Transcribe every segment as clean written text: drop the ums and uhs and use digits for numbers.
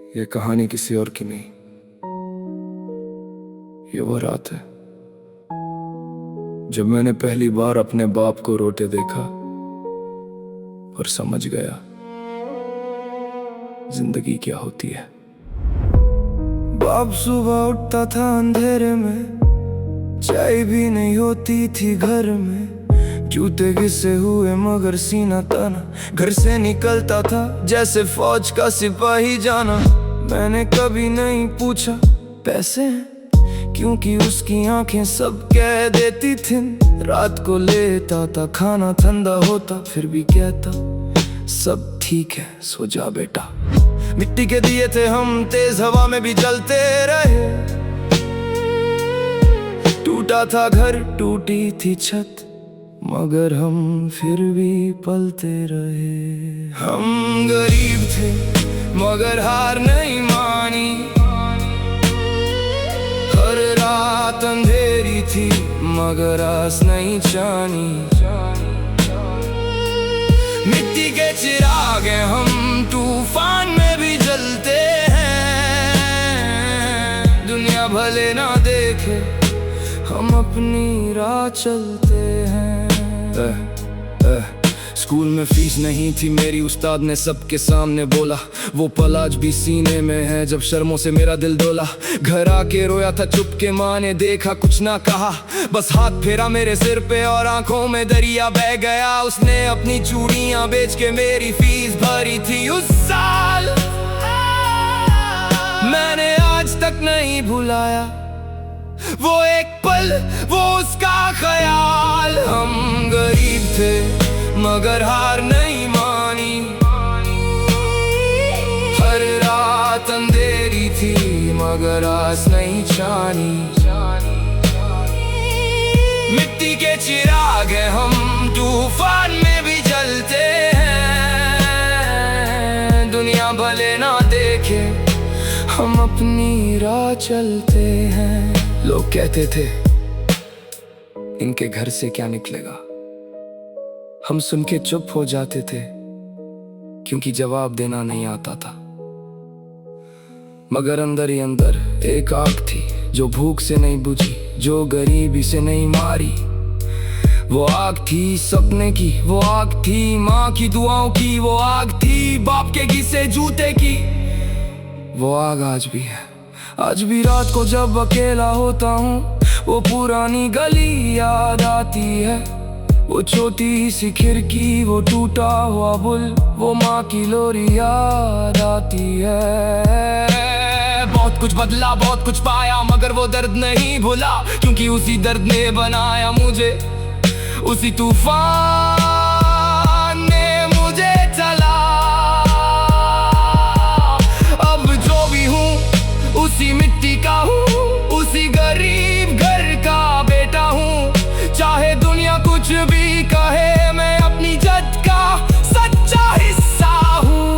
ये कहानी किसी और की नहीं, ये वो रात है जब मैंने पहली बार अपने बाप को रोते देखा और समझ गया जिंदगी क्या होती है। बाप सुबह उठता था अंधेरे में, चाय भी नहीं होती थी घर में, जूते घिसे हुए मगर सीना तना, घर से निकलता था जैसे फौज का सिपाही जाना। मैंने कभी नहीं पूछा पैसे हैं, क्योंकि उसकी आंखें सब कह देती थी। रात को लेता था खाना ठंडा होता, फिर भी कहता सब ठीक है सो जा बेटा। मिट्टी के दिए थे हम, तेज हवा में भी जलते रहे। टूटा था घर, टूटी थी छत, मगर हम फिर भी पलते रहे। हम गरीब थे मगर हार नहीं मानी, हर रात अंधेरी थी मगर आस नहीं जानी। मिट्टी के चिराग हैं हम, तूफान में भी जलते हैं। दुनिया भले ना देखे हम अपनी राह चलते हैं। स्कूल में फीस नहीं थी मेरी, उस्ताद ने सबके सामने बोला। वो पल आज भी सीने में है जब शर्मों से मेरा दिल डोला। घर आके रोया था चुपके, माँ ने देखा कुछ ना कहा, बस हाथ फेरा मेरे सिर पे और आंखों में दरिया बह गया। उसने अपनी चूड़ियां बेच के मेरी फीस भरी थी उस साल। मैंने आज तक नहीं भुलाया वो एक पल, वो उसका ख्याल। हम गरीब थे मगर हार नहीं मानी, हर रात अंधेरी थी मगर आस नहीं जानी। मिट्टी के चिराग हैं हम, तूफान में भी जलते हैं। दुनिया भले ना देखे हम अपनी राह चलते हैं। लोग कहते थे इनके घर से क्या निकलेगा, हम सुन के चुप हो जाते थे क्योंकि जवाब देना नहीं आता था। मगर अंदर ही अंदर एक आग थी जो भूख से नहीं बुझी, जो गरीबी से नहीं मारी। वो आग थी सपने की, वो आग थी माँ की दुआओं की, वो आग थी बाप के घिसे जूते की। वो आग आज भी है, आज भी रात को जब अकेला होता हूँ, वो पुरानी गली याद आती है। वो छोटी सी खिड़की, वो टूटा हुआ बुल, वो माँ की लोरी याद आती है। बहुत कुछ बदला, बहुत कुछ पाया, मगर वो दर्द नहीं भुला, क्योंकि उसी दर्द ने बनाया मुझे। उसी तूफान ने मुझे चला। अब जो भी हूँ उसी मिट्टी का हूँ, उसी गरीब घर का बेटा हूँ। चाहे दुनिया कुछ भी कहे, मैं अपनी जद का सच्चा हिस्सा हूँ।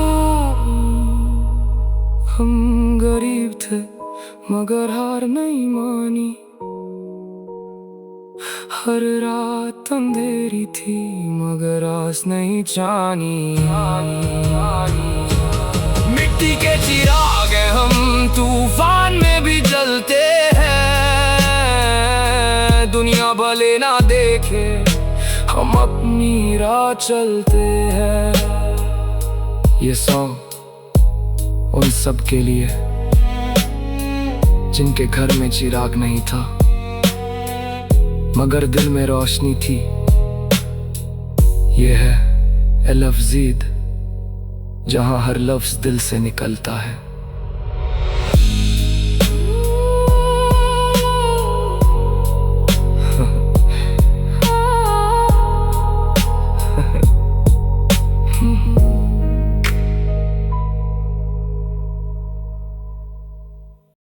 हम गरीब थे मगर हार नहीं मानी, हर रात अंधेरी थी मगर आस नहीं जानी। मिट्टी के चिराग हैं हम, तूफान में भी जलते हैं। दुनिया भले ना देखे हम अपनी राह चलते हैं। ये सॉन्ग उन सब के लिए जिनके घर में चिराग नहीं था मगर दिल में रोशनी थी। ये है ए लफ्ज़ीद, जहां हर लफ्ज़ दिल से निकलता है।